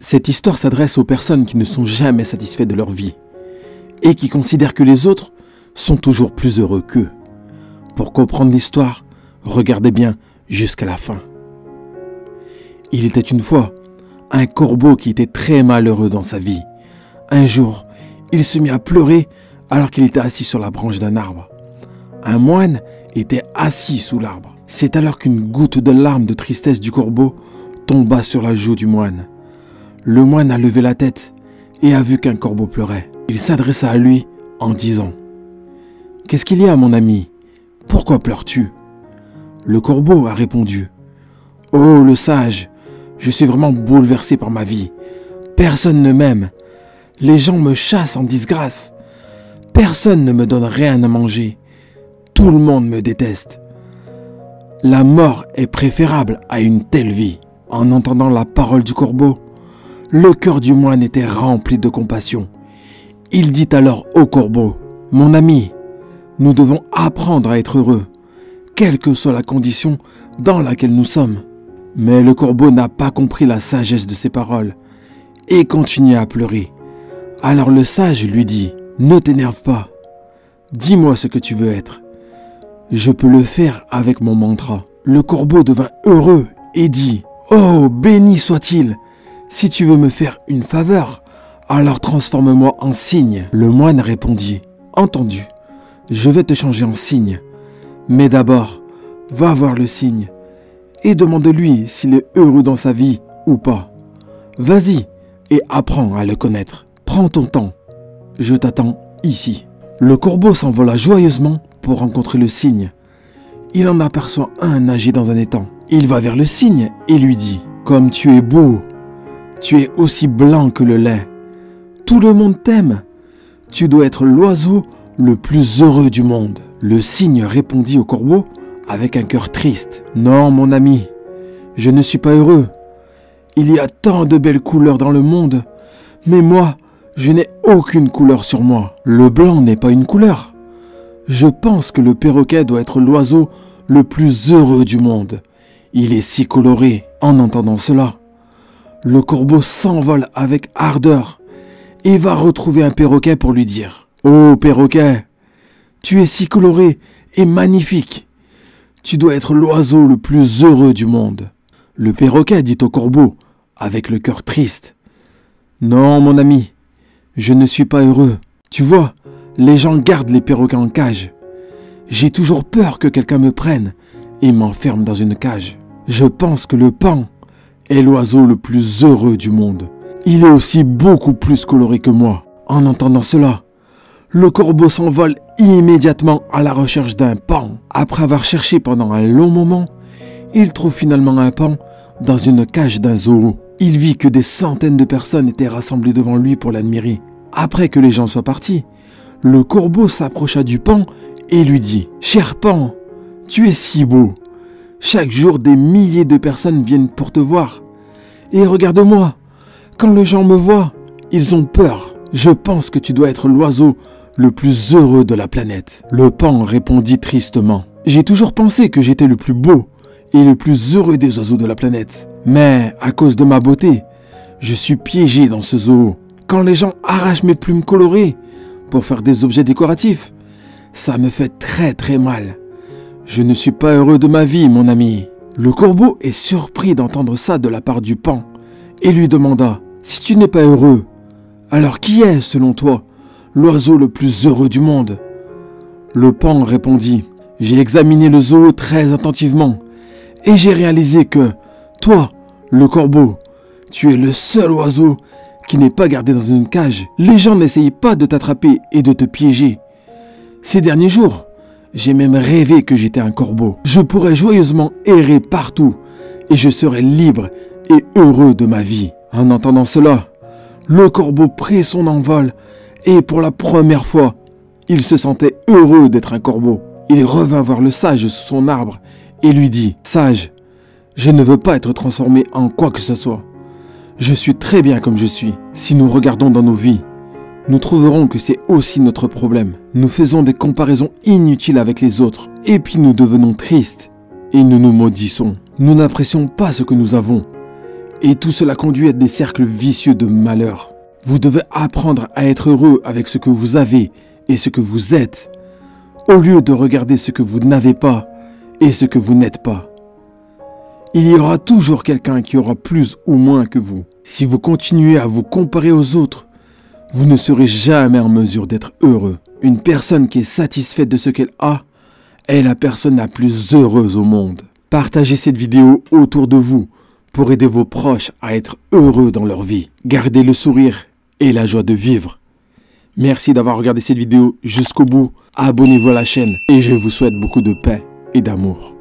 Cette histoire s'adresse aux personnes qui ne sont jamais satisfaites de leur vie et qui considèrent que les autres sont toujours plus heureux qu'eux. Pour comprendre l'histoire, regardez bien jusqu'à la fin. Il était une fois un corbeau qui était très malheureux dans sa vie. Un jour, il se mit à pleurer alors qu'il était assis sur la branche d'un arbre. Un moine était assis sous l'arbre. C'est alors qu'une goutte de larmes de tristesse du corbeau tomba sur la joue du moine. Le moine a levé la tête et a vu qu'un corbeau pleurait. Il s'adressa à lui en disant « Qu'est-ce qu'il y a, mon ami? Pourquoi pleures-tu » Le corbeau a répondu « Oh, le sage, je suis vraiment bouleversé par ma vie. Personne ne m'aime. Les gens me chassent en disgrâce. Personne ne me donne rien à manger. Tout le monde me déteste. La mort est préférable à une telle vie. » En entendant la parole du corbeau, le cœur du moine était rempli de compassion. Il dit alors au corbeau, « Mon ami, nous devons apprendre à être heureux, quelle que soit la condition dans laquelle nous sommes. » Mais le corbeau n'a pas compris la sagesse de ces paroles et continue à pleurer. Alors le sage lui dit, « Ne t'énerve pas, dis-moi ce que tu veux être. Je peux le faire avec mon mantra. » Le corbeau devint heureux et dit, « Oh, béni soit-il! Si tu veux me faire une faveur, alors transforme-moi en cygne. » Le moine répondit, « Entendu, je vais te changer en cygne. Mais d'abord, va voir le cygne et demande-lui s'il est heureux dans sa vie ou pas. Vas-y et apprends à le connaître. Prends ton temps, je t'attends ici. » Le corbeau s'envola joyeusement pour rencontrer le cygne. Il en aperçoit un nager dans un étang. Il va vers le cygne et lui dit, « Comme tu es beau, tu es aussi blanc que le lait. Tout le monde t'aime. Tu dois être l'oiseau le plus heureux du monde. » Le cygne répondit au corbeau avec un cœur triste. « Non, mon ami, je ne suis pas heureux. Il y a tant de belles couleurs dans le monde, mais moi, je n'ai aucune couleur sur moi. Le blanc n'est pas une couleur. Je pense que le perroquet doit être l'oiseau le plus heureux du monde. Il est si coloré. » En entendant cela, le corbeau s'envole avec ardeur et va retrouver un perroquet pour lui dire « Oh perroquet, tu es si coloré et magnifique. Tu dois être l'oiseau le plus heureux du monde. » Le perroquet dit au corbeau avec le cœur triste « Non mon ami, je ne suis pas heureux. Tu vois, les gens gardent les perroquets en cage. J'ai toujours peur que quelqu'un me prenne et m'enferme dans une cage. Je pense que le paon est l'oiseau le plus heureux du monde. Il est aussi beaucoup plus coloré que moi. » En entendant cela, le corbeau s'envole immédiatement à la recherche d'un paon. Après avoir cherché pendant un long moment, il trouve finalement un paon dans une cage d'un zoo. Il vit que des centaines de personnes étaient rassemblées devant lui pour l'admirer. Après que les gens soient partis, le corbeau s'approcha du paon et lui dit « Cher paon, tu es si beau. Chaque jour, des milliers de personnes viennent pour te voir. Et regarde-moi, quand les gens me voient, ils ont peur. Je pense que tu dois être l'oiseau le plus heureux de la planète. » Le paon répondit tristement. « J'ai toujours pensé que j'étais le plus beau et le plus heureux des oiseaux de la planète. Mais à cause de ma beauté, je suis piégé dans ce zoo. Quand les gens arrachent mes plumes colorées pour faire des objets décoratifs, ça me fait très mal. Je ne suis pas heureux de ma vie, mon ami. » Le corbeau est surpris d'entendre ça de la part du paon et lui demanda « Si tu n'es pas heureux, alors qui est, selon toi, l'oiseau le plus heureux du monde ?» Le paon répondit « J'ai examiné le zoo très attentivement et j'ai réalisé que toi, le corbeau, tu es le seul oiseau qui n'est pas gardé dans une cage. Les gens n'essayent pas de t'attraper et de te piéger. Ces derniers jours, j'ai même rêvé que j'étais un corbeau. Je pourrais joyeusement errer partout et je serais libre et heureux de ma vie. » En entendant cela, le corbeau prit son envol et pour la première fois, il se sentait heureux d'être un corbeau. Il revint voir le sage sous son arbre et lui dit « Sage, je ne veux pas être transformé en quoi que ce soit. Je suis très bien comme je suis. Si nous regardons dans nos vies, nous trouverons que c'est aussi notre problème. Nous faisons des comparaisons inutiles avec les autres et puis nous devenons tristes et nous nous maudissons. Nous n'apprécions pas ce que nous avons Et tout cela conduit à des cercles vicieux de malheur. Vous devez apprendre à être heureux avec ce que vous avez et ce que vous êtes, au lieu de regarder ce que vous n'avez pas et ce que vous n'êtes pas. Il y aura toujours quelqu'un qui aura plus ou moins que vous. Si vous continuez à vous comparer aux autres, vous ne serez jamais en mesure d'être heureux. Une personne qui est satisfaite de ce qu'elle a est la personne la plus heureuse au monde. Partagez cette vidéo autour de vous pour aider vos proches à être heureux dans leur vie. Gardez le sourire et la joie de vivre. Merci d'avoir regardé cette vidéo jusqu'au bout. Abonnez-vous à la chaîne et je vous souhaite beaucoup de paix et d'amour.